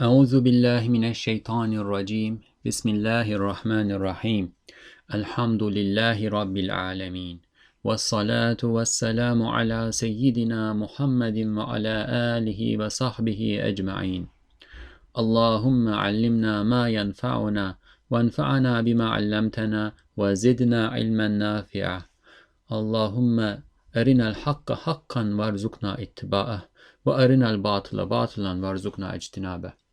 أعوذ بالله من الشيطان الرجيم بسم الله الرحمن الرحيم الحمد لله رب العالمين والصلاة والسلام على سيدنا محمد وعلى آله وصحبه أجمعين اللهم علمنا ما ينفعنا وانفعنا بما علمتنا وزدنا علما نافعا اللهم أرنا الحق حقا وارزقنا اتباعه وأرنا الباطل باطلا وارزقنا اجتنابه.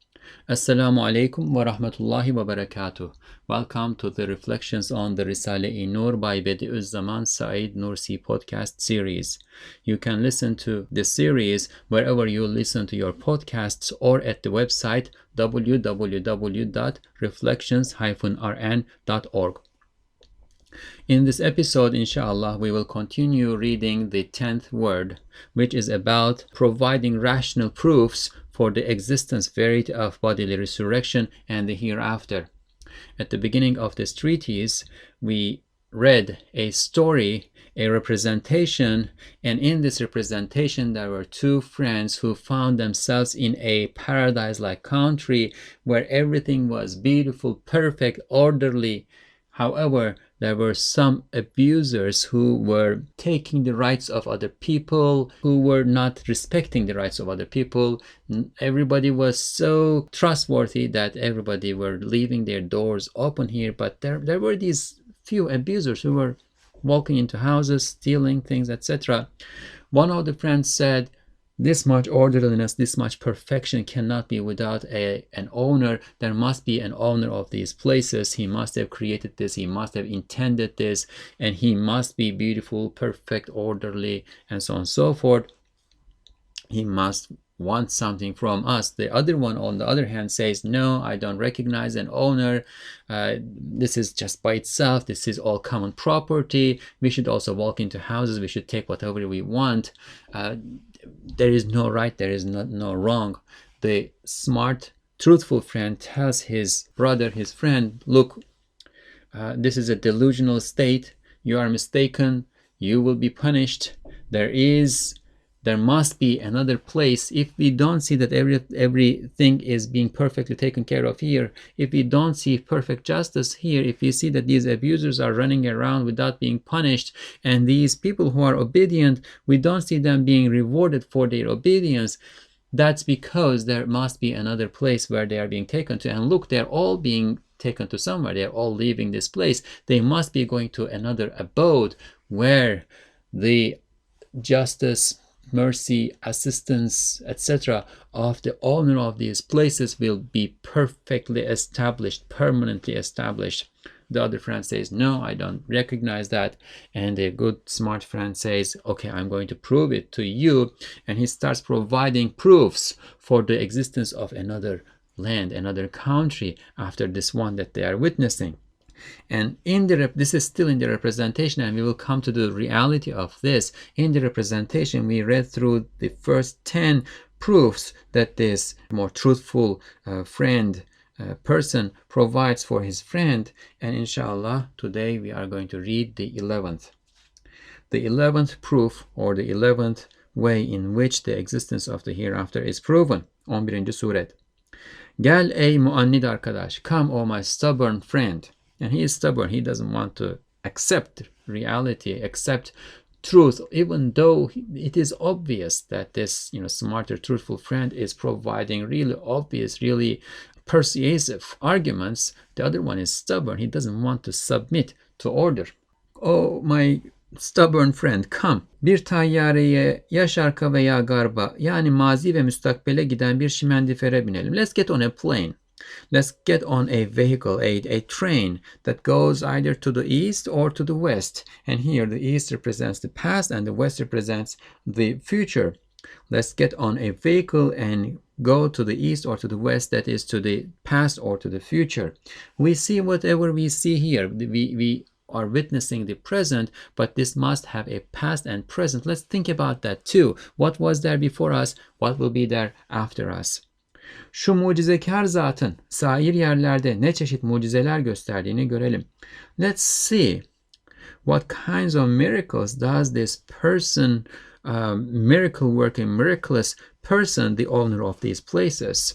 Assalamu alaikum wa rahmatullahi wa barakatuh. Welcome to the Reflections on the Risale-i Nur by Bediuzzaman Said Nursi podcast series. You can listen to this series wherever you listen to your podcasts or at the website www.reflections-rn.org. In this episode, inshallah, we will continue reading the 10th word, which is about providing rational proofs for the existence verity of bodily resurrection and the hereafter. At the beginning of this treatise, we read a story, a representation, and in this representation there were two friends who found themselves in a paradise-like country where everything was beautiful, perfect, orderly. However, there were some abusers who were taking the rights of other people, who were not respecting the rights of other people. Everybody was so trustworthy that everybody were leaving their doors open here, but there were these few abusers who were walking into houses, stealing things, etc. One of the friends said, this much orderliness, this much perfection cannot be without an owner. There must be an owner of these places. He must have created this, he must have intended this, and he must be beautiful, perfect, orderly, and so on and so forth. He must want something from us. The other one, on the other hand, says, no, I don't recognize an owner. This is just by itself. This is all common property. We should also walk into houses. We should take whatever we want. There is no right, there is no wrong. The smart, truthful friend tells his brother, his friend, look, this is a delusional state. You are mistaken. You will be punished. There must be another place. If we don't see that everything is being perfectly taken care of here, if we don't see perfect justice here, if we see that these abusers are running around without being punished, and these people who are obedient, we don't see them being rewarded for their obedience, that's because there must be another place where they are being taken to. And look, they're all being taken to somewhere. They're all leaving this place. They must be going to another abode where the justice, mercy, assistance, etc. of the owner of these places will be perfectly established, permanently established. The other friend says, no, I don't recognize that. And the good, smart friend says, okay, I'm going to prove it to you. And he starts providing proofs for the existence of another land, another country after this one that they are witnessing. And this is still in the representation, and we will come to the reality of this. In the representation, we read through the first 10 proofs that this more truthful person provides for his friend. And inshallah, today we are going to read the 11th. The 11th proof, or the 11th way in which the existence of the hereafter is proven. 11. suret. Gel ey muannid arkadaş. Come, O my stubborn friend. And he is stubborn. He doesn't want to accept reality, accept truth, even though it is obvious that this, smarter, truthful friend is providing really obvious, really persuasive arguments. The other one is stubborn. He doesn't want to submit to order. Oh, my stubborn friend, come. Bir tayyareye ya şarka veya garba, yani mazi ve müstakbele giden bir şimendifere binelim. Let's get on a plane. Let's get on a vehicle, a train that goes either to the east or to the west. And here the east represents the past and the west represents the future. Let's get on a vehicle and go to the east or to the west, that is to the past or to the future. We see whatever we see here. We are witnessing the present, but this must have a past and present. Let's think about that too. What was there before us? What will be there after us? Şu mucizekar zatın sair yerlerde ne çeşit mucizeler gösterdiğini görelim. Let's see what kinds of miracles does this person, miracle working, miraculous person, the owner of these places,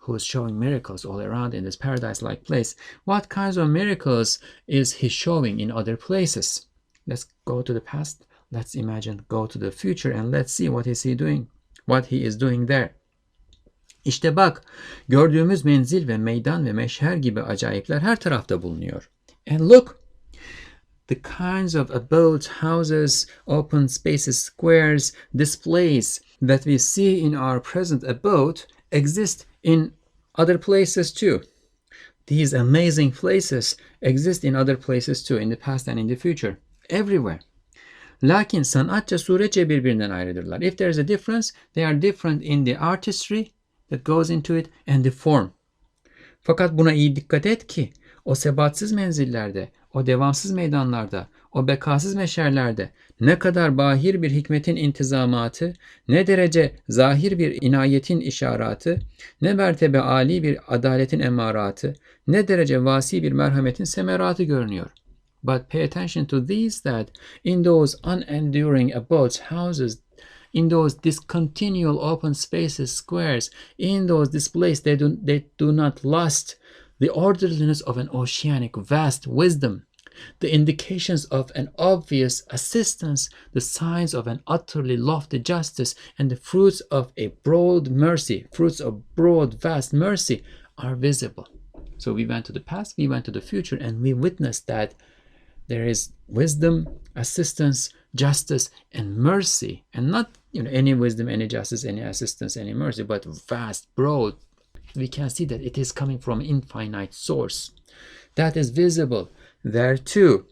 who is showing miracles all around in this paradise-like place, what kinds of miracles is he showing in other places? Let's go to the past. Let's imagine go to the future and let's see what is he doing, what he is doing there. İşte bak, gördüğümüz menzil ve meydan ve meşher gibi acayipler her tarafta bulunuyor. And look, the kinds of abodes, houses, open spaces, squares, displays that we see in our present abode exist in other places too. These amazing places exist in other places too, in the past and in the future, everywhere. Lakin sanatça suretçe birbirinden ayrıdırlar. If there is a difference, they are different in the artistry that goes into it and the form. Fakat buna iyi dikkat et ki o sebatsız menzillerde, o devamsız meydanlarda, o bekasız meşerlerde ne kadar bahir bir hikmetin intizamatı, ne derece zahir bir inayetin işaratı, ne mertebe âli bir adaletin emaratı, ne derece vasi bir merhametin semeratı görünüyor. But pay attention to these, that in those unenduring abodes, houses, in those discontinual open spaces, squares, in those displays, they do not lust the orderliness of an oceanic vast wisdom, the indications of an obvious assistance, the signs of an utterly lofty justice, and the fruits of a broad mercy, fruits of broad vast mercy are visible. So we went to the past, we went to the future, and we witnessed that there is wisdom, assistance, justice, and mercy, and not any wisdom, any justice, any assistance, any mercy, but vast, broad. We can see that it is coming from infinite source. That is visible there too.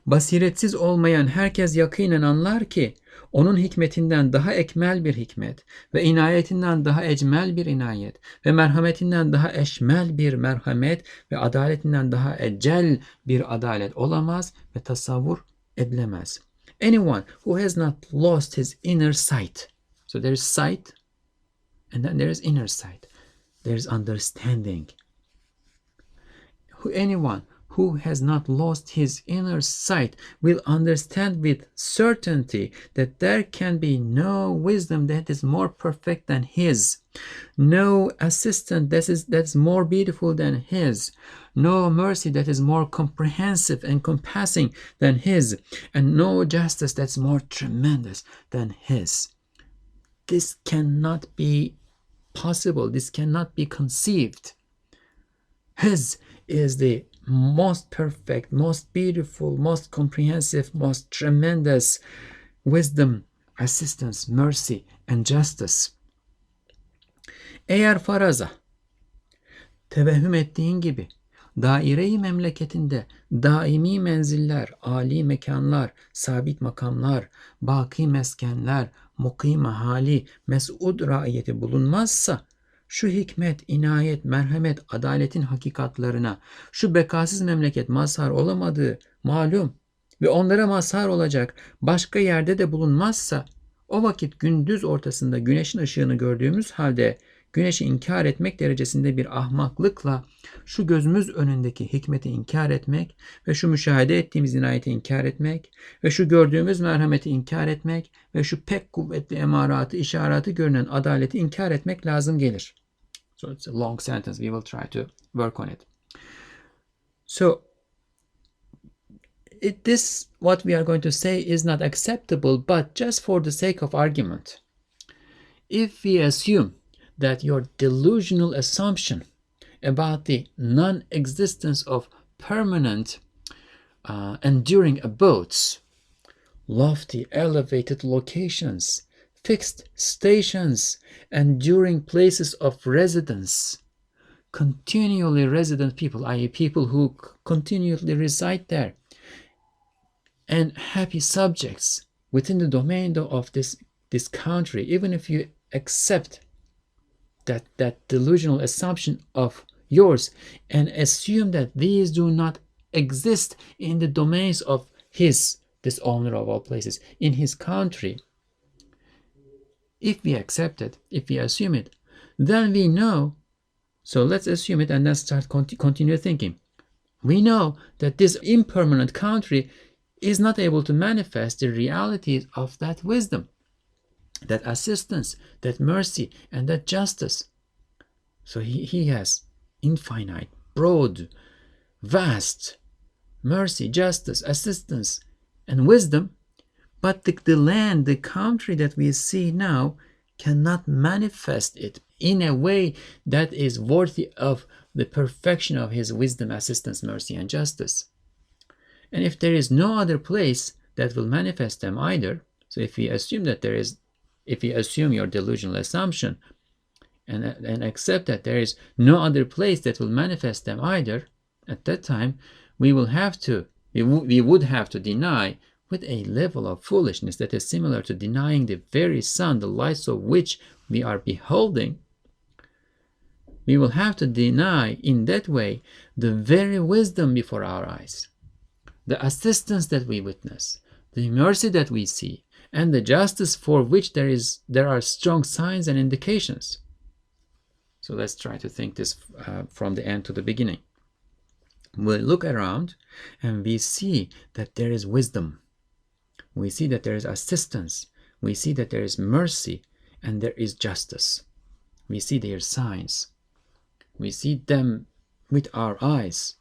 Basiretsiz olmayan herkes yakinen anlar ki onun hikmetinden daha ekmel bir hikmet ve inayetinden daha ecmel bir inayet ve merhametinden daha eşmel bir merhamet ve adaletinden daha ecel bir adalet olamaz ve tasavvur edilemez. Anyone who has not lost his inner sight. So there is sight and then there is inner sight. There is understanding. Anyone who has not lost his inner sight will understand with certainty that there can be no wisdom that is more perfect than his, no assistant that is more beautiful than his, no mercy that is more comprehensive and compassing than his, and no justice that's more tremendous than his. This cannot be possible. This cannot be conceived. His is the most perfect, most beautiful, most comprehensive, most tremendous wisdom, assistance, mercy, and justice. Eğer faraza, tevehhüm ettiğin gibi, daire-i memleketinde daimi menziller, âli mekanlar, sabit makamlar, baki meskenler, mukim hali, mes'ud raiyeti bulunmazsa, şu hikmet, inayet, merhamet, adaletin hakikatlarına, şu bekasız memleket mazhar olamadığı malum ve onlara mazhar olacak başka yerde de bulunmazsa, o vakit gündüz ortasında güneşin ışığını gördüğümüz halde güneşi inkar etmek derecesinde bir ahmaklıkla şu gözümüz önündeki hikmeti inkar etmek ve şu müşahede ettiğimiz inayeti inkar etmek ve şu gördüğümüz merhameti inkar etmek ve şu pek kuvvetli emaratı, işaratı görünen adaleti inkar etmek lazım gelir. So it's a long sentence. We will try to work on it. So this, what we are going to say, is not acceptable, but just for the sake of argument. If we assume that your delusional assumption about the non-existence of permanent, enduring abodes, lofty, elevated locations, fixed stations, enduring places of residence, continually resident people, i.e. people who continually reside there, and happy subjects within the domain of this country, even if you accept that delusional assumption of yours and assume that these do not exist in the domains of this owner of all places, in his country, if we accept it, if we assume it, then we know, so let's assume it and then start continue thinking. We know that this impermanent country is not able to manifest the realities of that wisdom, that assistance, that mercy, and that justice. So he has infinite, broad, vast mercy, justice, assistance, and wisdom. But the land, the country that we see now cannot manifest it in a way that is worthy of the perfection of his wisdom, assistance, mercy, and justice. And if there is no other place that will manifest them either, so if we assume that there is, if we assume your delusional assumption and accept that there is no other place that will manifest them either, at that time we would have to deny with a level of foolishness that is similar to denying the very sun, the lights of which we are beholding. We will have to deny in that way the very wisdom before our eyes, the assistance that we witness, the mercy that we see, and the justice for which there are strong signs and indications. So let's try to think this from the end to the beginning. We look around and we see that there is wisdom. We see that there is assistance. We see that there is mercy and there is justice. We see their signs. We see them with our eyes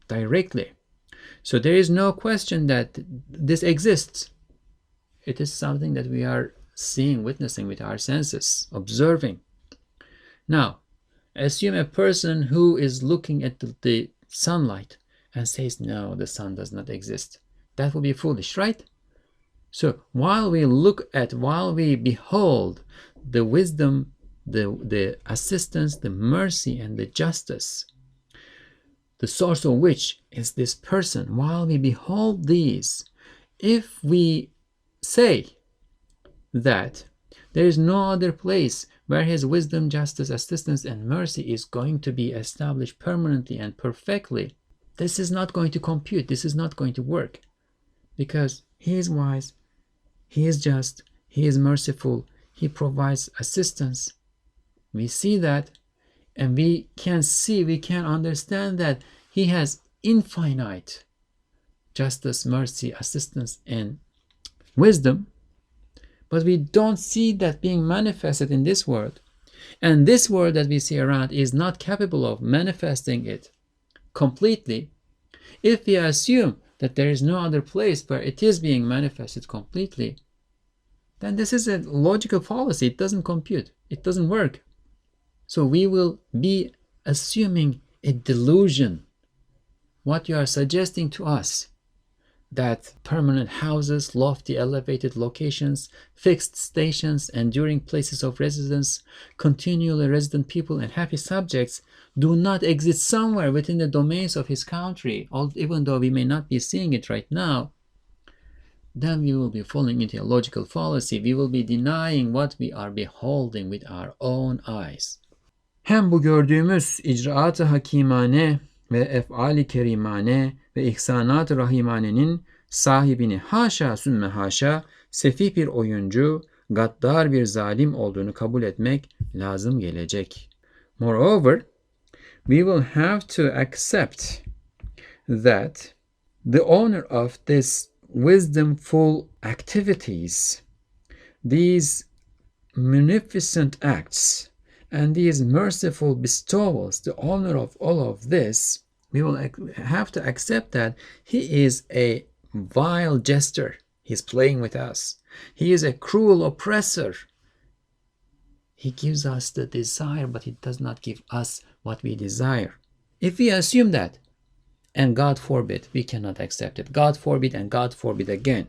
directly. So there is no question that this exists. It is something that we are seeing, witnessing with our senses, observing. Now, assume a person who is looking at the sunlight and says, no, the sun does not exist. That would be foolish, right? So while we behold the wisdom, the assistance, the mercy, and the justice, the source of which is this person, while we behold these, if we say that there is no other place where his wisdom, justice, assistance, and mercy is going to be established permanently and perfectly, this is not going to compute. This is not going to work, because he is wise, he is just, he is merciful, he provides assistance. We see that, and we can understand that he has infinite justice, mercy, assistance, and wisdom. But we don't see that being manifested in this world. And this world that we see around is not capable of manifesting it completely. If we assume that there is no other place where it is being manifested completely, then this is a logical fallacy. It doesn't compute. It doesn't work. So we will be assuming a delusion. What you are suggesting to us, that permanent houses, lofty elevated locations, fixed stations, enduring places of residence, continually resident people, and happy subjects do not exist somewhere within the domains of his country, even though we may not be seeing it right now, then we will be falling into a logical fallacy. We will be denying what we are beholding with our own eyes. Hem bu gördüğümüz icraat-ı hakimane ve ef'al-i kerimane ve ihsanat-ı rahimanenin sahibini haşa sümme haşa sefih bir oyuncu, gaddar bir zalim olduğunu kabul etmek lazım gelecek. Moreover, we will have to accept that the owner of this wisdomful activities, these munificent acts, and these merciful bestowals, the owner of all of this, we will have to accept that he is a vile jester. He's playing with us. He is a cruel oppressor. He gives us the desire, but he does not give us what we desire. If we assume that, and God forbid, we cannot accept it. God forbid and God forbid again.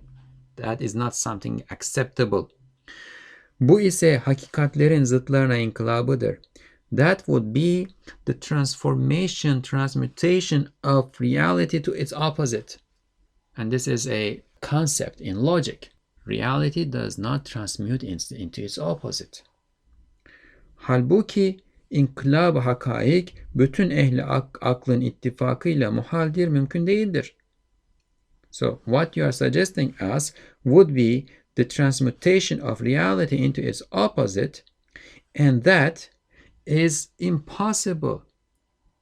That is not something acceptable. Bu ise hakikatlerin zıtlarına inkılabıdır. That would be the transmutation of reality to its opposite. And this is a concept in logic. Reality does not transmute into its opposite. Halbuki inkılab-ı hakaik bütün ehli aklın ittifakıyla muhaldir, mümkün değildir. So what you are suggesting us would be the transmutation of reality into its opposite, and that is impossible.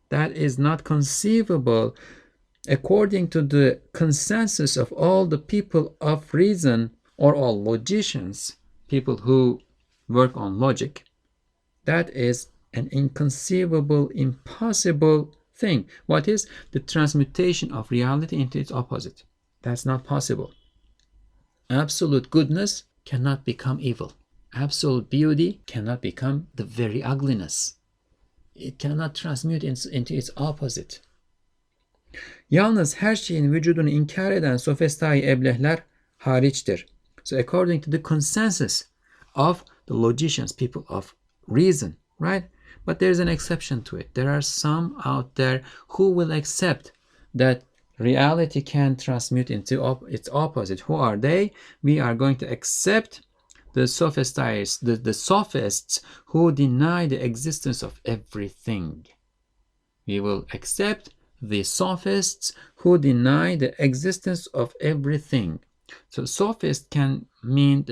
That is not conceivable according to the consensus of all the people of reason, or all logicians, people who work on logic. That is an inconceivable, impossible thing. What is? The transmutation of reality into its opposite. That's not possible. Absolute goodness cannot become evil. Absolute beauty cannot become the very ugliness. It cannot transmute into its opposite. Yalnız her şeyin vücudunu inkar eden sofistayı eblehler hariçtir. So according to the consensus of the logicians, people of reason, right? But there's an exception to it. There are some out there who will accept that reality can transmute into its opposite. Who are they? We are going to accept the sophists, the sophists who deny the existence of everything. We will accept the sophists who deny the existence of everything. So sophist can mean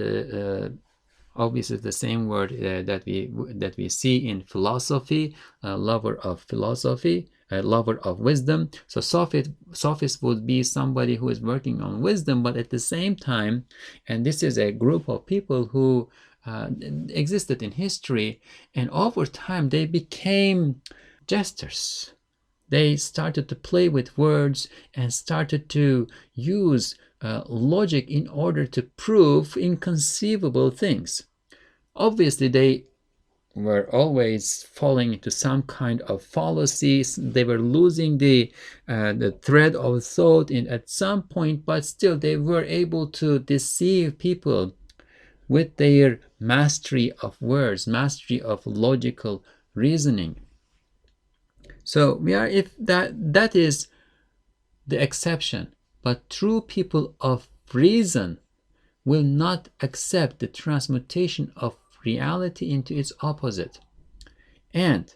obviously the same word that we see in philosophy, lover of philosophy, lover of wisdom. So sophist would be somebody who is working on wisdom, but at the same time, and this is a group of people who existed in history, and over time they became jesters. They started to play with words and started to use logic in order to prove inconceivable things. Obviously, they were always falling into some kind of fallacies. They were losing the thread of thought at some point, but still they were able to deceive people with their mastery of words, mastery of logical reasoning. So if that is the exception, but true people of reason will not accept the transmutation of reality into its opposite. And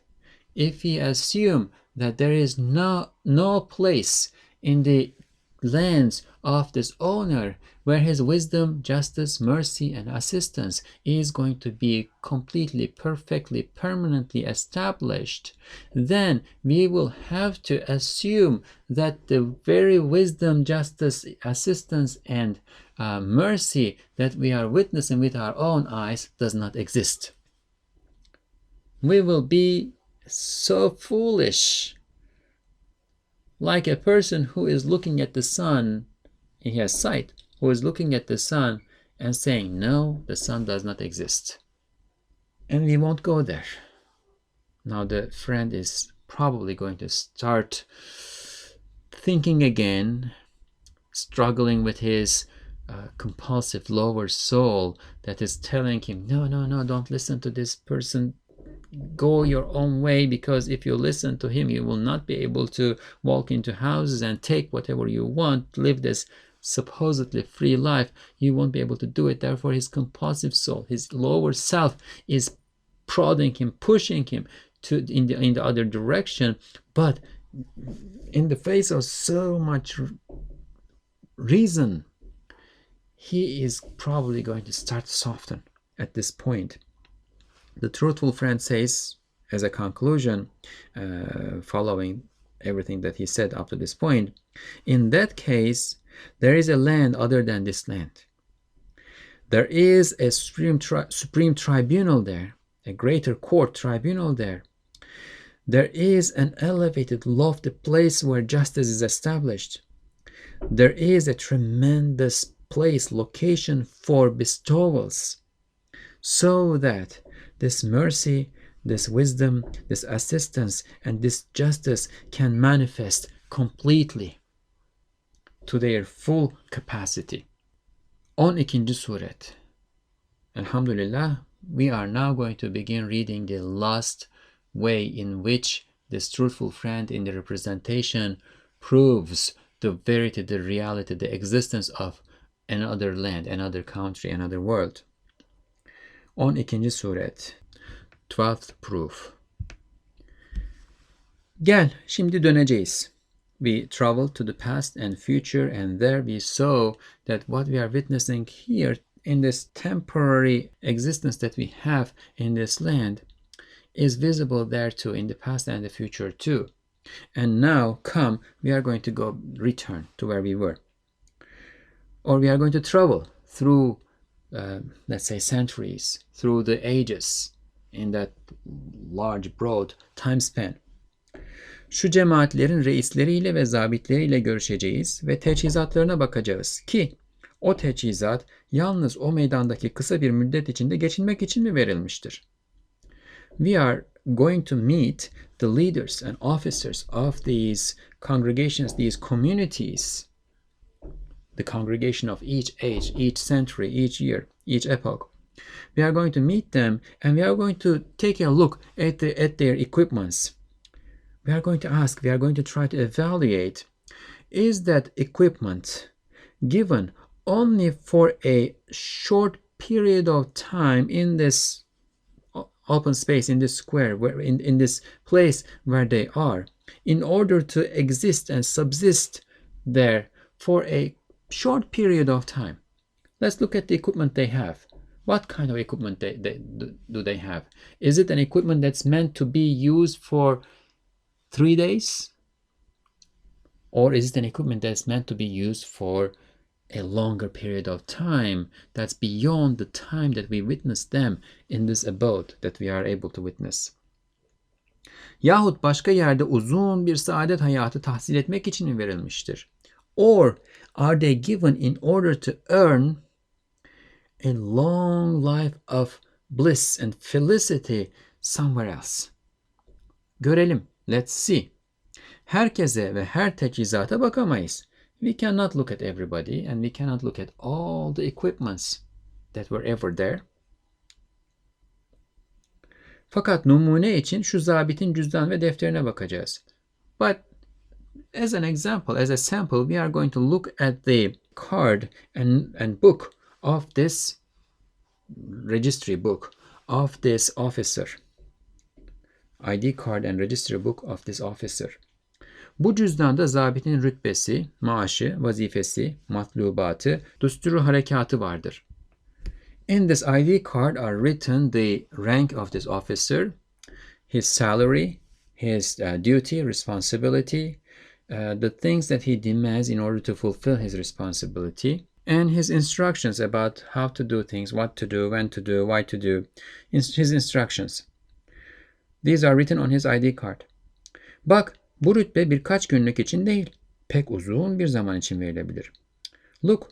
if we assume that there is no place in the lands of this owner where his wisdom, justice, mercy, and assistance is going to be completely, perfectly, permanently established, then we will have to assume that the very wisdom, justice, assistance, and mercy that we are witnessing with our own eyes does not exist. We will be so foolish, like a person who is looking at the sun, he has sight, who is looking at the sun and saying, no, the sun does not exist. And we won't go there. Now the friend is probably going to start thinking again, struggling with his compulsive lower soul that is telling him, no, don't listen to this person. Go your own way, because if you listen to him, you will not be able to walk into houses and take whatever you want, live this supposedly free life. You won't be able to do it. Therefore, his compulsive soul, his lower self, is prodding him, pushing him in the other direction. But in the face of so much reason, he is probably going to start to soften at this point. The truthful friend says, as a conclusion, following everything that he said up to this point, in that case, there is a land other than this land. There is a supreme tribunal there, a greater court tribunal there. There is an elevated, lofty place where justice is established. There is a tremendous place, location for bestowals, so that this mercy, this wisdom, this assistance, and this justice can manifest completely to their full capacity. 12. Suret. Alhamdulillah, we are now going to begin reading the last way in which this truthful friend in the representation proves the verity, the reality, the existence of another land, another country, another world. 12. Suret. 12th proof. Gel, şimdi döneceğiz. We travel to the past and future, and there we saw that what we are witnessing here in this temporary existence that we have in this land is visible there too, in the past and the future too. And now, we are going to return to where we were. Or we are going to travel through let's say centuries, through the ages, in that large, broad time span. Şu cemaatlerin reisleriyle ve zabitleriyle görüşeceğiz ve teçhizatlarına bakacağız ki o teçhizat yalnız o meydandaki kısa bir müddet içinde geçinmek için mi verilmiştir? We are going to meet the leaders and officers of these congregations, these communities, the congregation of each age, each century, each year, each epoch. We are going to meet them and we are going to take a look at their equipments. We are going to ask, we are going to try to evaluate, is that equipment given only for a short period of time in this open space, in this square, where in this place where they are, in order to exist and subsist there for a short period of time? Let's look at the equipment they have. What kind of equipment do they have? Is it an equipment that's meant to be used for 3 days? Or is it an equipment that's meant to be used for a longer period of time that's beyond the time that we witness them in this abode that we are able to witness? Yahut başka yerde uzun bir saadet hayatı tahsil etmek için mi verilmiştir? Or are they given in order to earn a long life of bliss and felicity somewhere else? Görelim. Let's see. Herkese ve her teçhizata bakamayız. We cannot look at everybody and we cannot look at all the equipments that were ever there. Fakat numune için şu zabitin cüzdan ve defterine bakacağız. But as an example, as a sample, we are going to look at the card and book of this registry book of this officer. ID card and registry book of this officer. Bu cüzdanda zabitin rütbesi, maaşı, vazifesi, matlubatı, düsturu harekatı vardır. In this ID card are written the rank of this officer, his salary, his duty, responsibility, the things that he demands in order to fulfill his responsibility, and his instructions about how to do things, what to do, when to do, why to do, his instructions. These are written on his ID card. Bak, bu rütbe birkaç günlük için değil, pek uzun bir zaman için verilebilir. Look,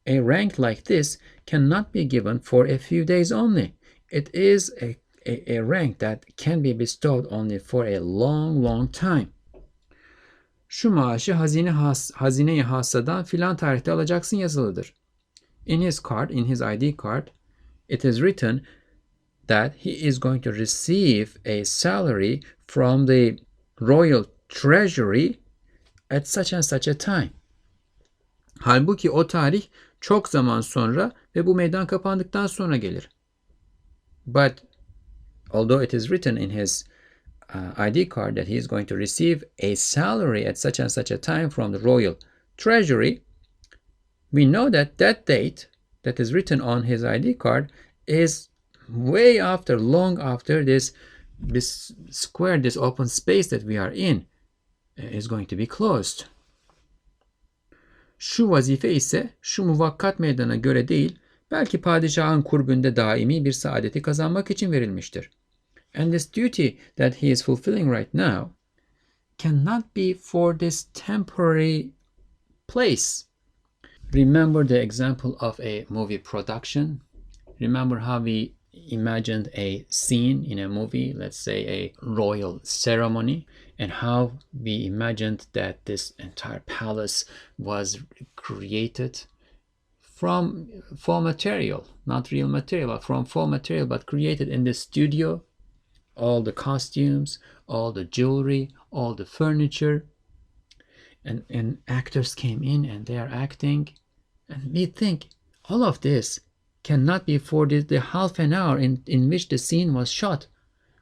a rank like this cannot be given for a few days only. It is a rank that can be bestowed only for a long time. Şu maaşı hazine-i hassadan filan tarihte alacaksın yazılıdır. In his card, in his ID card, it is written that he is going to receive a salary from the royal treasury at such and such a time. Halbuki o tarih çok zaman sonra ve bu meydan kapandıktan sonra gelir. But although it is written in his ID card that he is going to receive a salary at such and such a time from the royal treasury, we know that that date that is written on his ID card is way after, long after this square, this open space that we are in is going to be closed. Şu vazife ise şu muvakkat meydana göre değil, belki padişahın kurbünde daimi bir saadeti kazanmak için verilmiştir. And this duty that he is fulfilling right now cannot be for this temporary place. Remember the example of a movie production. Remember how we imagined a scene in a movie, let's say a royal ceremony, and how we imagined that this entire palace was created from faux material, not real material, but from faux material, but created in the studio. All the costumes, all the jewelry, all the furniture, and actors came in and they are acting, and we think all of this cannot be for the half an hour in which the scene was shot,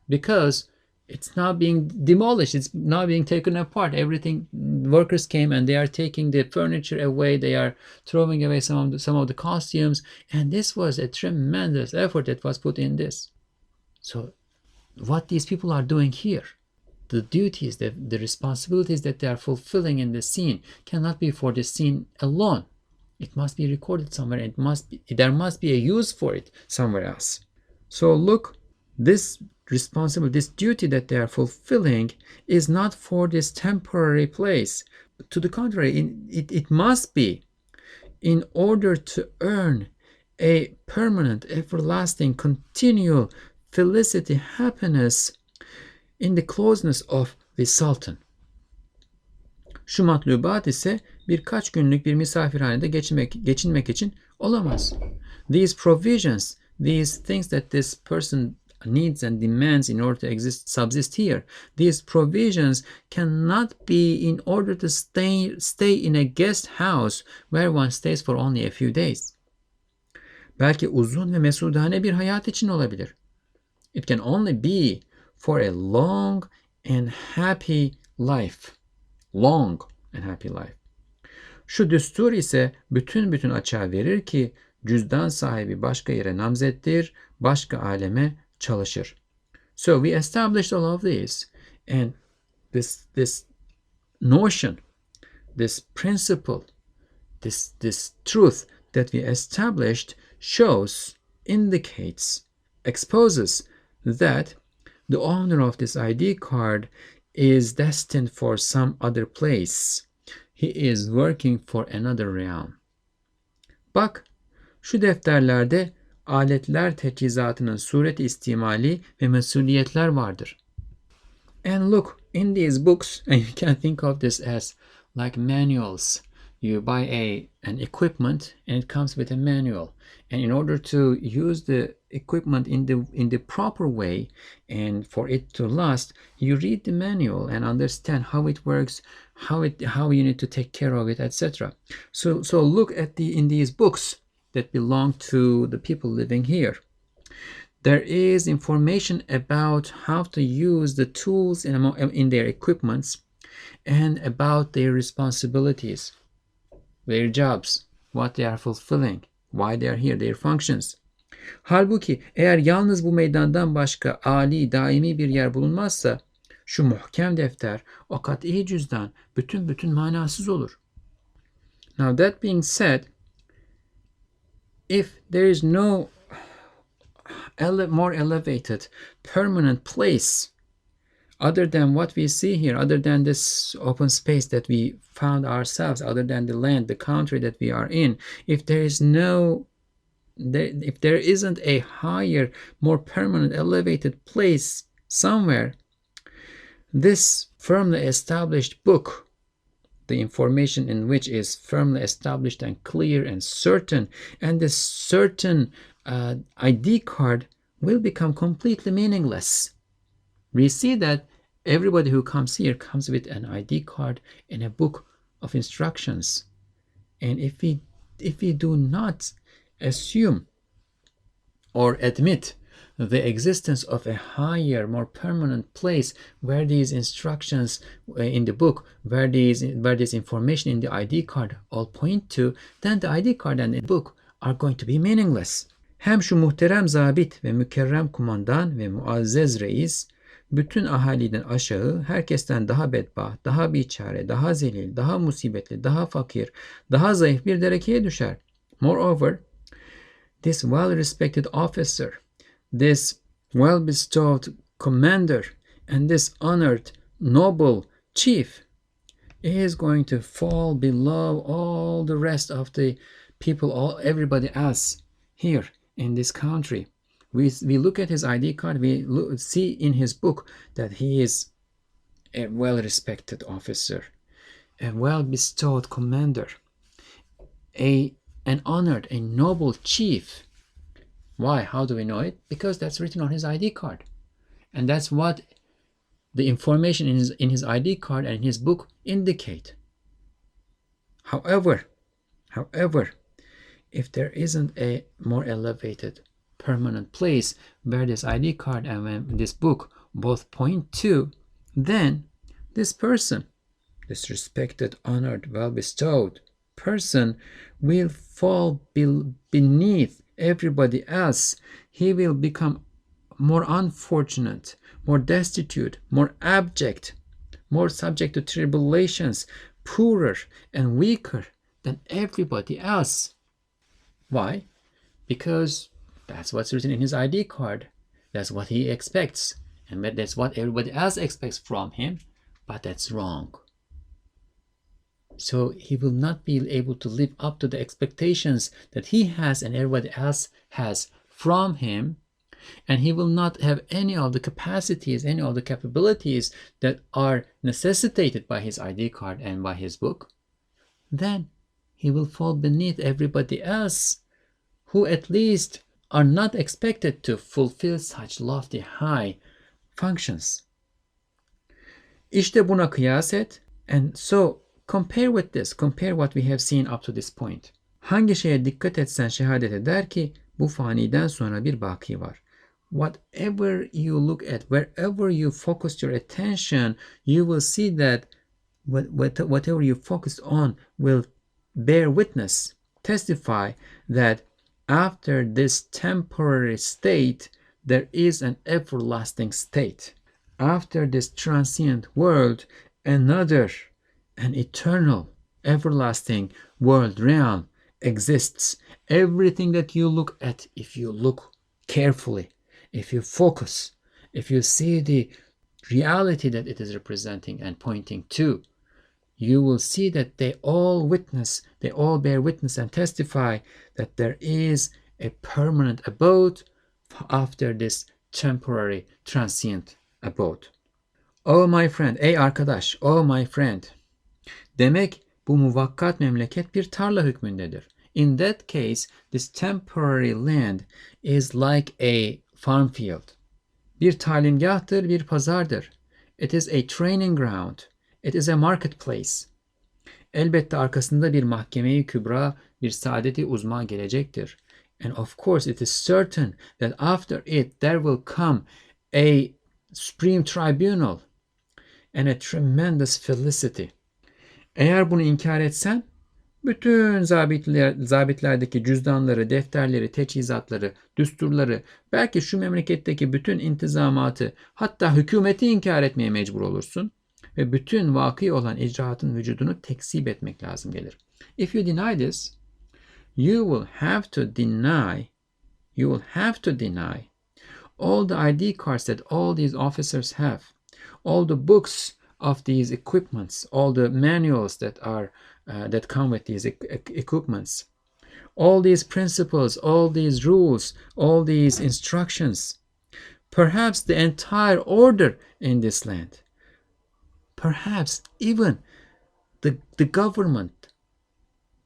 because it's now being demolished, it's now being taken apart. Everything, workers came and they are taking the furniture away, they are throwing away some of the costumes, and this was a tremendous effort that was put in this. So what these people are doing here, the duties, the responsibilities that they are fulfilling in the scene cannot be for the scene alone. It must be recorded somewhere. There must be a use for it somewhere else. So look, this responsibility, this duty that they are fulfilling is not for this temporary place. To the contrary, it must be in order to earn a permanent, everlasting, continual felicity, happiness in the closeness of the Sultan. Şu matlubat ise birkaç günlük bir misafirhanede geçinmek için olamaz. These provisions, these things that this person needs and demands in order to subsist here, these provisions cannot be in order to stay in a guest house where one stays for only a few days. Belki uzun ve mesudane bir hayat için olabilir. It can only be for a long and happy life. Long and happy life. Şu düstur ise bütün açığa verir ki cüzdan sahibi başka yere namzettir, başka aleme çalışır. So we established all of this, and this notion, this principle, this truth that we established shows, indicates, exposes that the owner of this ID card is destined for some other place. He is working for another realm. Bak, şu defterlerde aletler teçhizatının suret istimali ve mesuliyetler vardır. And look, in these books, and you can think of this as like manuals. You buy an equipment and it comes with a manual. And in order to use the equipment in the proper way and for it to last, you read the manual and understand how it works, how you need to take care of it, etc. So look at in these books that belong to the people living here. There is information about how to use the tools in their equipments and about their responsibilities, their jobs, what they are fulfilling, why they are here, their functions. Halbuki eğer yalnız bu meydandan başka âli, daimi bir yer bulunmazsa şu muhkem defter, o kat'i cüzdan bütün manasız olur. Now that being said, if there is no more elevated, permanent place other than what we see here, other than this open space that we found ourselves, other than the land, the country that we are in, if there isn't a higher, more permanent, elevated place somewhere, this firmly established book, the information in which is firmly established and clear and certain, and this certain ID card will become completely meaningless. We see that everybody who comes here comes with an ID card and a book of instructions. And if we do not assume or admit the existence of a higher, more permanent place where these instructions in the book, where this information in the ID card all point to, then the ID card and the book are going to be meaningless. Hem şu muhterem zabit ve mükerrem kumandan ve muazzez reis bütün ahaliden aşağı, herkesten daha bedbaht, daha biçare, daha zelil, daha musibetli, daha fakir, daha zayıf bir derekeye düşer. Moreover, this well-respected officer, this well-bestowed commander, and this honored, noble chief is going to fall below all the rest of the people, everybody else here in this country. We look at his ID card, we see in his book that he is a well-respected officer, a well-bestowed commander, an honored, a noble chief. Why? How do we know it? Because that's written on his ID card. And that's what the information in his ID card and in his book indicate. However, if there isn't a more elevated, permanent place where this ID card and this book both point to, then this person, this respected, honored, well-bestowed person will fall beneath everybody else. He will become more unfortunate, more destitute, more abject, more subject to tribulations, poorer and weaker than everybody else. Why? Because that's what's written in his ID card. That's what he expects. And that's what everybody else expects from him. But that's wrong. So he will not be able to live up to the expectations that he has and everybody else has from him. And he will not have any of the capacities, any of the capabilities that are necessitated by his ID card and by his book. Then he will fall beneath everybody else who at least are not expected to fulfill such lofty high functions. İşte buna kıyas et. And so compare with this, compare what we have seen up to this point. Hangi şeye dikkat etsen şehadet eder ki bu faniden sonra bir baki var. Whatever you look at, wherever you focus your attention, you will see that whatever you focus on will bear witness, testify that after this temporary state, there is an everlasting state. After this transient world, an eternal, everlasting world realm exists. Everything that you look at, if you look carefully, if you focus, if you see the reality that it is representing and pointing to, you will see that they all bear witness and testify that there is a permanent abode after this temporary, transient abode. Oh my friend, ey arkadaş, oh my friend. Demek bu muvakkat memleket bir tarla hükmündedir. In that case, this temporary land is like a farm field. Bir talimgahtır, bir pazardır. It is a training ground. It is a marketplace. Elbette arkasında bir mahkeme-i kübra, bir saadet-i uzma gelecektir. And of course it is certain that after it there will come a supreme tribunal and a tremendous felicity. Eğer bunu inkar etsen, bütün zabitlerdeki cüzdanları, defterleri, teçhizatları, düsturları, belki şu memleketteki bütün intizamatı, hatta hükümeti inkar etmeye mecbur olursun ve bütün vakı olan icraatın vücudunu tekzip etmek lazım gelir. If you deny this, you will have to deny all the ID cards that all these officers have, all the books of these equipments, all the manuals that come with these equipments, all these principles, all these rules, all these instructions, perhaps the entire order in this land, perhaps even the government,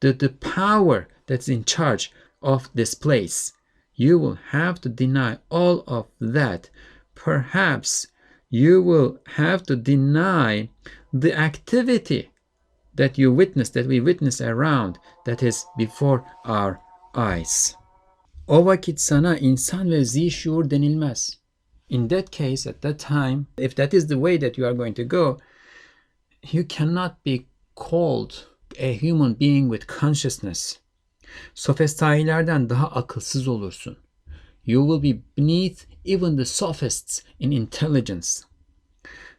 the power that's in charge of this place. You will have to deny all of that. Perhaps you will have to deny the activity that we witness around, that is before our eyes. O vakit sana insan ve zişur denilmez. In that case, at that time, if that is the way that you are going to go, you cannot be called a human being with consciousness. Sofistailerden daha akılsız olursun. You will be beneath even the sophists in intelligence.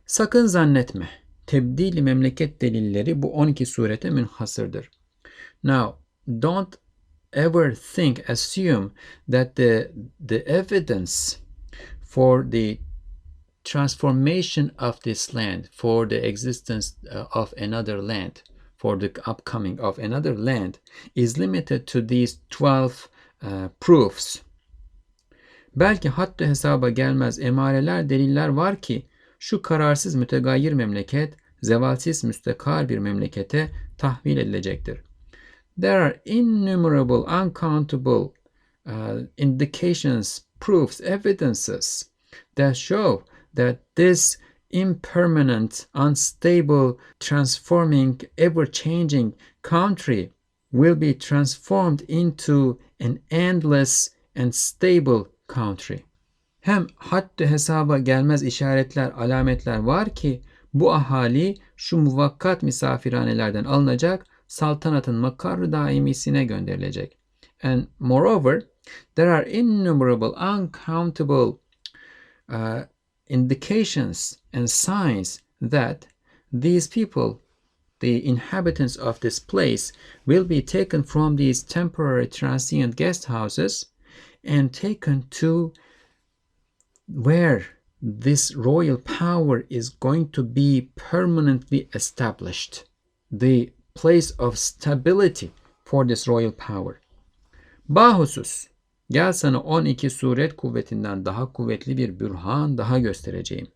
Sakın zannetme. Tebdili memleket delilleri bu 12 surete münhasırdır. Now, don't ever assume that the evidence for the transformation of this land, for the existence of another land, for the upcoming of another land, is limited to these 12 proofs. Belki hatta hesaba gelmez emareler, deliller var ki şu kararsız mütegayyir memleket zevalsiz müstekar bir memlekete tahvil edilecektir. There are innumerable, uncountable indications, proofs, evidences that show that this impermanent, unstable, transforming, ever-changing country will be transformed into an endless and stable country. Hem haddi hesaba gelmez işaretler, alametler var ki bu ahali şu muvakkat misafirhanelerden alınacak, saltanatın makarı daimisine gönderilecek. And moreover, there are innumerable, uncountable indications and signs that these people, the inhabitants of this place, will be taken from these temporary transient guest houses and taken to where this royal power is going to be permanently established, the place of stability for this royal power. Bahusus, gel sana 12 suret kuvvetinden daha kuvvetli bir bürhan daha göstereceğim.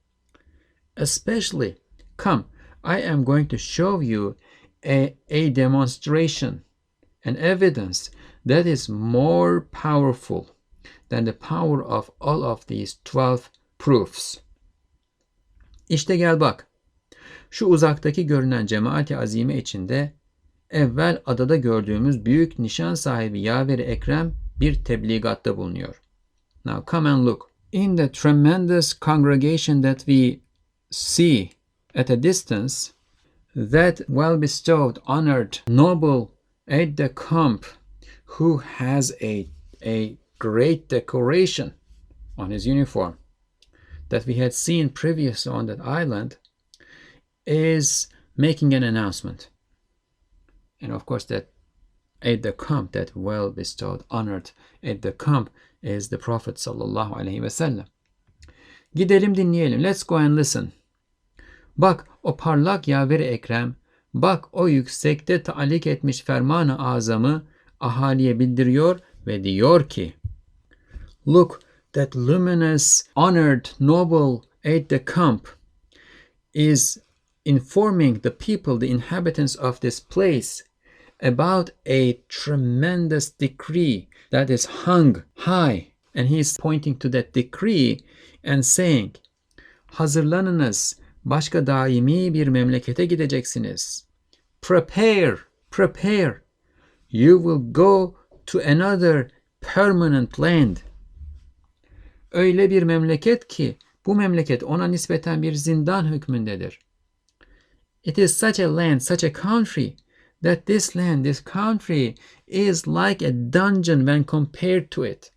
Especially, come, I am going to show you a demonstration, an evidence that is more powerful than the power of all of these 12 proofs. İşte gel bak. Şu uzaktaki görünen cemaati azime içinde evvel adada gördüğümüz büyük nişan sahibi Yaver-i Ekrem bir tebligatta bulunuyor. Now come and look. In the tremendous congregation that we see at a distance, that well-bestowed, honored, noble aide-de-camp who has a great decoration on his uniform that we had seen previously on that island is making an announcement. And of course that aide-de-camp, that well-bestowed, honored aide-de-camp is the Prophet sallallahu aleyhi ve sellem. Gidelim dinleyelim. Let's go and listen. Bak o parlak Yaver-i Ekrem, bak o yüksekte taalik etmiş ferman-ı azamı ahaliye bildiriyor ve diyor ki, look, that luminous, honored, noble aide-de-camp is informing the people, the inhabitants of this place, about a tremendous decree that is hung high. And he is pointing to that decree and saying, hazırlanınız, başka daimi bir memlekete gideceksiniz. Prepare, prepare. You will go to another permanent land. Öyle bir memleket ki bu memleket ona nispeten bir zindan hükmündedir. It is such a land, such a country, that this land, this country is like a dungeon when compared to it.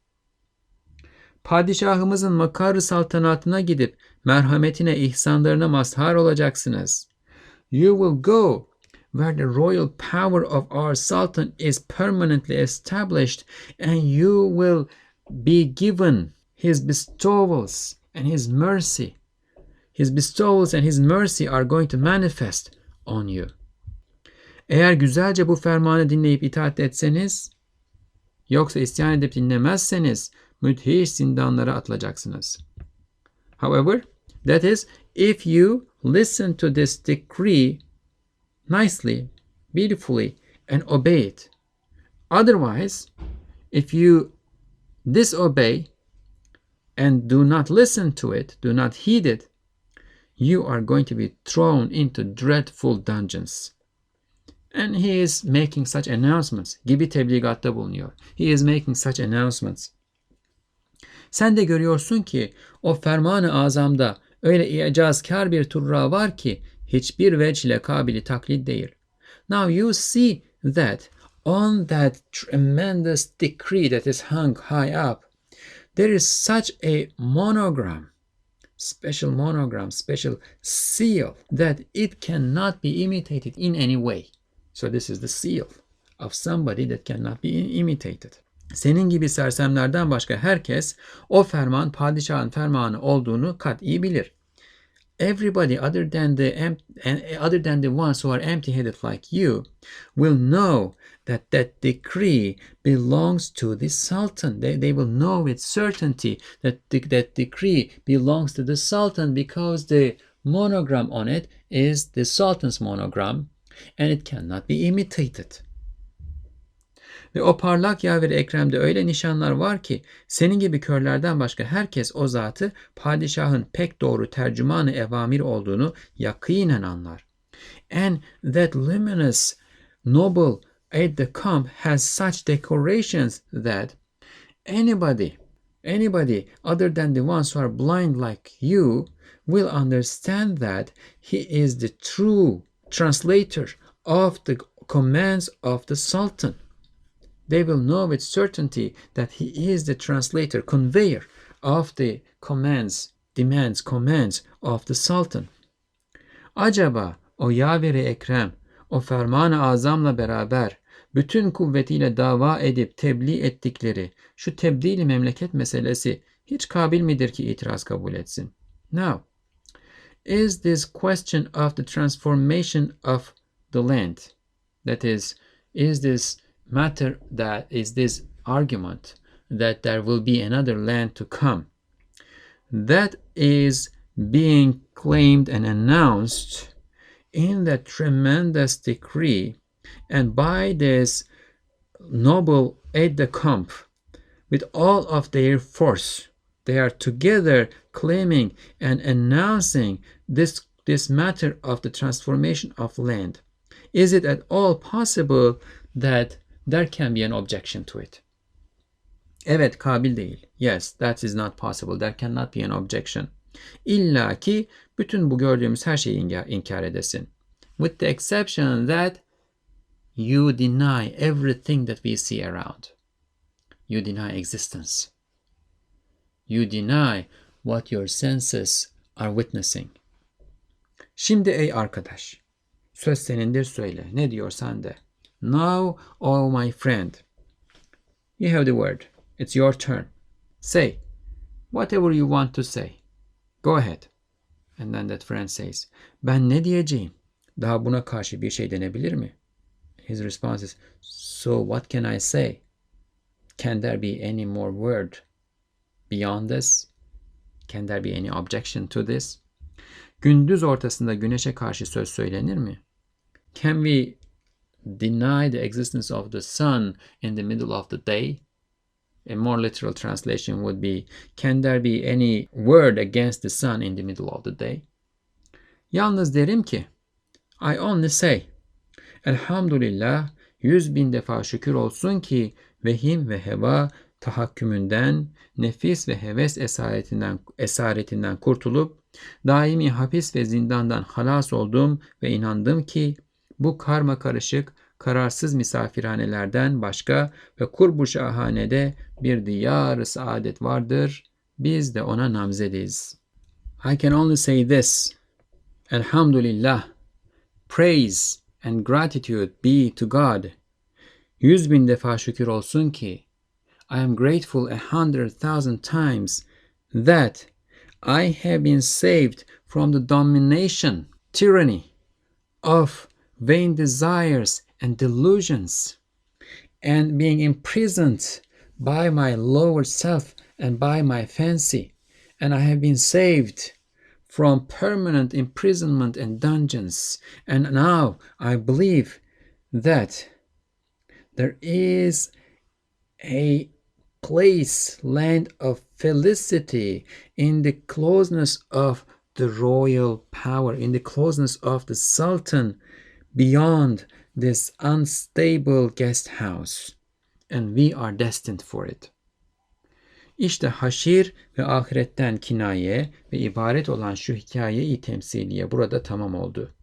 Padişahımızın makarı saltanatına gidip merhametine, ihsanlarına mazhar olacaksınız. You will go where the royal power of our sultan is permanently established, and you will be given his bestowals and his mercy. His bestowals and his mercy are going to manifest on you. Eğer güzelce bu fermanı dinleyip itaat etseniz, yoksa isyan edip dinlemezseniz müthiş zindanlara atılacaksınız. However, that is, if you listen to this decree nicely, beautifully, and obey it. Otherwise, if you disobey and do not listen to it, do not heed it, you are going to be thrown into dreadful dungeons. And he is making such announcements. Gibi tebligatta bulunuyor. He is making such announcements. Sen de görüyorsun ki o ferman-ı azamda öyle icazkar bir turra var ki hiçbir vechle kabili taklit değil. Now you see that on that tremendous decree that is hung high up, there is such a monogram, special seal that it cannot be imitated in any way. So this is the seal of somebody that cannot be imitated. Senin gibi sersemlerden başka herkes o ferman padişahın fermanı olduğunu kat'i bilir. Everybody other than the ones who are empty-headed like you will know that that decree belongs to the sultan. They will know with certainty that that decree belongs to the sultan because the monogram on it is the sultan's monogram and it cannot be imitated. Ve o parlak Yaver-i Ekrem'de öyle nişanlar var ki senin gibi körlerden başka herkes o zatı padişahın pek doğru tercümanı evamir olduğunu yakinen anlar. And that luminous, noble aide-de-camp has such decorations that anybody other than the ones who are blind like you will understand that he is the true translator of the commands of the sultan. They will know with certainty that he is the translator, conveyor of the commands of the sultan. Acaba o Yaver-i Ekrem, o ferman-ı azamla beraber bütün kuvvetiyle dava edip tebliğ ettikleri şu tebdil-i memleket meselesi hiç kabil midir ki itiraz kabul etsin? Now, is this question of the transformation of the land, that is this matter, that is this argument that there will be another land to come, that is being claimed and announced in that tremendous decree, and by this noble aide-de-camp, with all of their force, they are together claiming and announcing this matter of the transformation of land. Is it at all possible that there can be an objection to it? Evet, kabil değil. Yes, that is not possible. There cannot be an objection. İlla ki bütün bu gördüğümüz her şeyi inkar edesin. With the exception that you deny everything that we see around. You deny existence. You deny what your senses are witnessing. Şimdi ey arkadaş, söz senindir, söyle. Ne diyorsan de. Now, oh my friend, you have the word. It's your turn. Say whatever you want to say. Go ahead. And then that friend says, ben ne diyeceğim? Daha buna karşı bir şey denebilir mi? His response is, so what can I say? Can there be any more word beyond this? Can there be any objection to this? Gündüz ortasında güneşe karşı söz söylenir mi? Can we deny the existence of the sun in the middle of the day? A more literal translation would be, can there be any word against the sun in the middle of the day? Yalnız derim ki, I only say, elhamdülillah, 100.000 defa şükür olsun ki vehim ve heva tahakkümünden, nefis ve heves esaretinden kurtulup, daimi hapis ve zindandan halas oldum ve inandım ki bu karma karışık, kararsız misafirhanelerden başka ve kurbu şahanede bir diyar-ı saadet vardır. Biz de ona namzediz. I can only say this. Elhamdülillah. Praise and gratitude be to God. 100.000 defa şükür olsun ki I am grateful 100,000 times that I have been saved from the domination, tyranny of vain desires and delusions, and being imprisoned by my lower self and by my fancy, and I have been saved from permanent imprisonment and dungeons, and now I believe that there is a place, land of felicity in the closeness of the royal power, in the closeness of the sultan, beyond this unstable guest house, and we are destined for it. İşte haşir ve ahiretten kinaye ve ibaret olan şu hikaye-i temsiliye burada tamam oldu.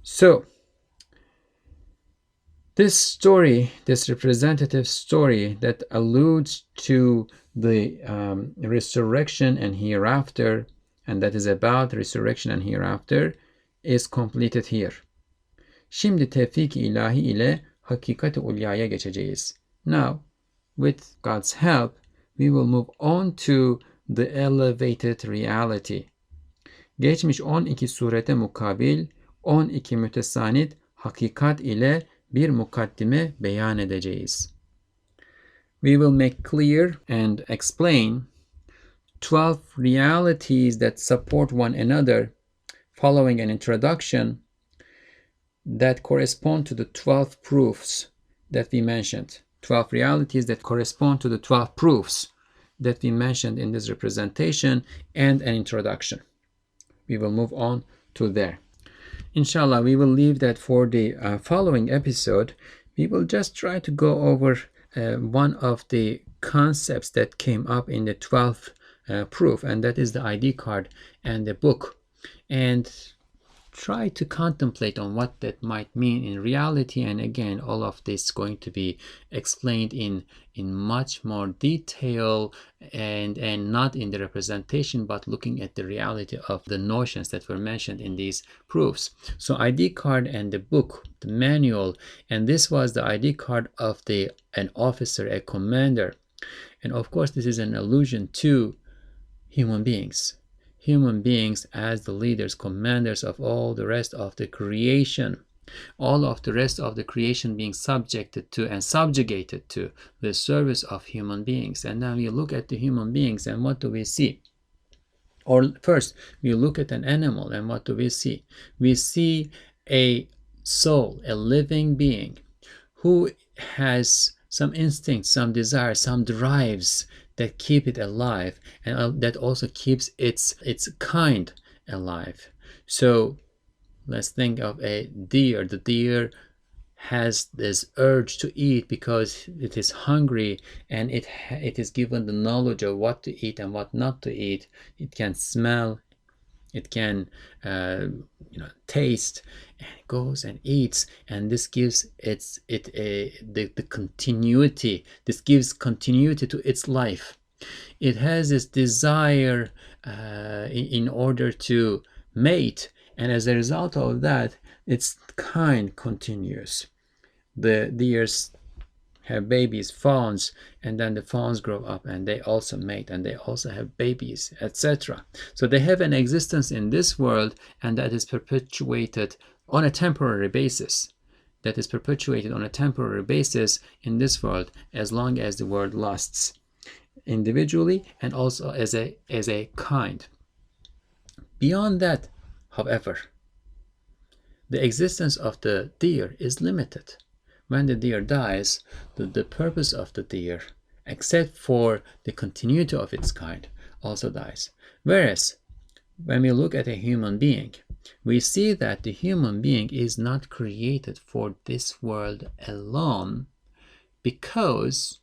So, this story, this representative story that alludes to the resurrection and hereafter, and that is about resurrection and hereafter, is completed here. Şimdi tevfik-i ilahi ile hakikat-i ulyaya geçeceğiz. Now, with God's help, we will move on to the elevated reality. Geçmiş 12 surete mukabil 12 mütesanit hakikat ile bir mukaddime beyan edeceğiz. We will make clear and explain 12 realities that support one another following an introduction that correspond to the 12 proofs that we mentioned. 12 realities that correspond to the 12 proofs that we mentioned in this representation and an introduction. We will move on to there. Inshallah, we will leave that for the following episode. We will just try to go over one of the concepts that came up in the 12th proof, and that is the ID card and the book, and try to contemplate on what that might mean in reality. And again, all of this is going to be explained in much more detail, and not in the representation, but looking at the reality of the notions that were mentioned in these proofs. So ID card and the book, the manual, and this was the ID card of an officer, a commander. And of course, this is an allusion to human beings. Human beings as the leaders, commanders of all the rest of the creation. All of the rest of the creation being subjected to and subjugated to the service of human beings. And now we look at the human beings, and what do we see? Or first, we look at an animal, and what do we see? We see a soul, a living being, who has some instincts, some desires, some drives that keep it alive, and that also keeps its kind alive. So let's think of a deer. The deer has this urge to eat because it is hungry, and it is given the knowledge of what to eat and what not to eat. It can smell, it can taste, and it goes and eats, and this gives the continuity. This gives continuity to its life. It has this desire in order to mate, and as a result of that, its kind continues. The deers have babies, fawns, and then the fawns grow up and they also mate and they also have babies, etc. So they have an existence in this world, and that is perpetuated on a temporary basis. That is perpetuated on a temporary basis in this world as long as the world lasts, individually and also as a kind. Beyond that, however, the existence of the deer is limited. When the deer dies, the purpose of the deer, except for the continuity of its kind, also dies. Whereas, when we look at a human being, we see that the human being is not created for this world alone, because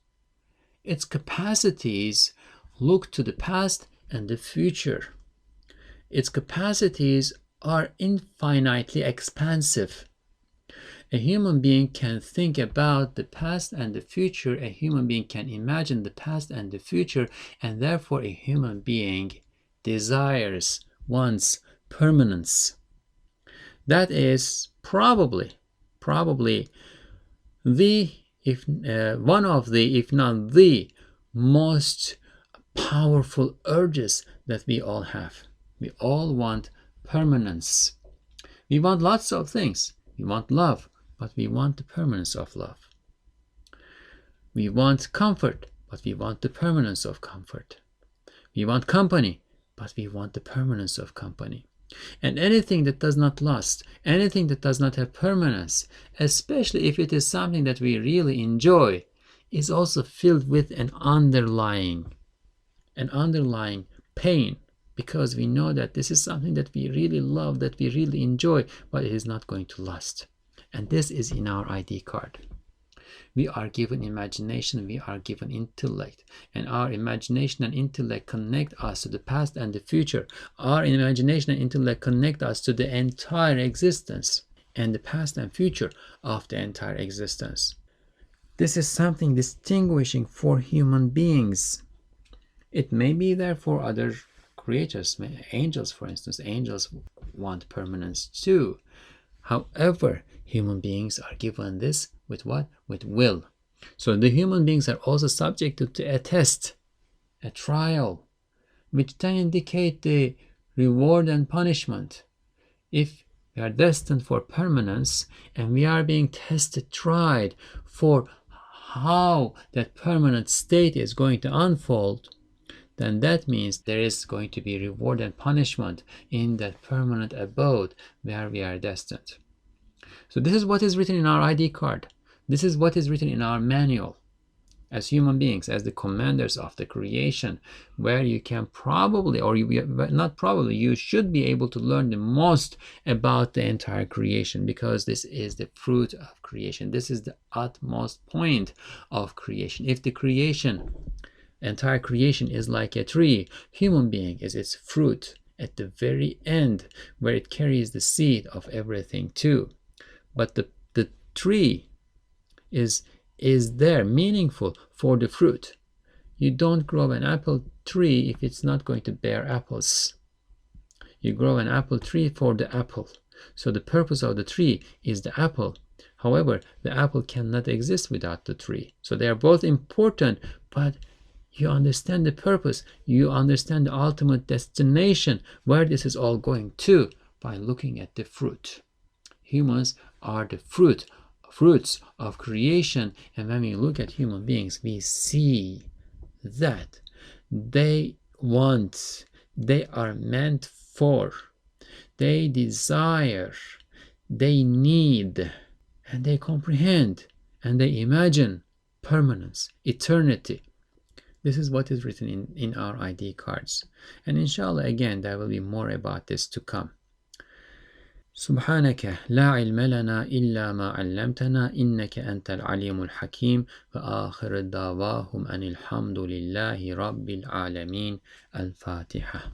its capacities look to the past and the future. Its capacities are infinitely expansive. A human being can think about the past and the future. A human being can imagine the past and the future, and therefore a human being desires, wants permanence. That is probably one of the, if not the most powerful urges that we all have. We all want permanence. We want lots of things. We want love, but we want the permanence of love. We want comfort, but we want the permanence of comfort. We want company, but we want the permanence of company. And anything that does not last, anything that does not have permanence, especially if it is something that we really enjoy, is also filled with an underlying pain, because we know that this is something that we really love, that we really enjoy, but it is not going to last. And this is in our ID card. We are given imagination, we are given intellect, and our imagination and intellect connect us to the past and the future. Our imagination and intellect connect us to the entire existence and the past and future of the entire existence. This is something distinguishing for human beings. It may be there for other creatures, angels, for instance. Angels want permanence too. However, human beings are given this with what? With will. So the human beings are also subjected to a test, a trial, which then indicate the reward and punishment. If we are destined for permanence and we are being tested, tried for how that permanent state is going to unfold, then that means there is going to be reward and punishment in that permanent abode where we are destined. So this is what is written in our ID card. This is what is written in our manual as human beings, as the commanders of the creation, where you can probably, or not probably, you should be able to learn the most about the entire creation, because this is the fruit of creation. This is the utmost point of creation. If the creation, entire creation, is like a tree, human being is its fruit at the very end, where it carries the seed of everything too. But the tree is there, meaningful for the fruit. You don't grow an apple tree if it's not going to bear apples. You grow an apple tree for the apple. So the purpose of the tree is the apple. However, the apple cannot exist without the tree. So they are both important, but You understand the purpose. You understand the ultimate destination, where this is all going to, by looking at the fruit. Humans are the fruits of creation. And when we look at human beings, we see that they want, they are meant for, they desire, they need, and they comprehend, and they imagine permanence, eternity. This is what is written in our ID cards. And inshallah, again, there will be more about this to come. سبحانك لا علم لنا إلا ما علمتنا إنك أنت العليم الحكيم وآخر دعواهم أن الحمد لله رب العالمين. الفاتحة.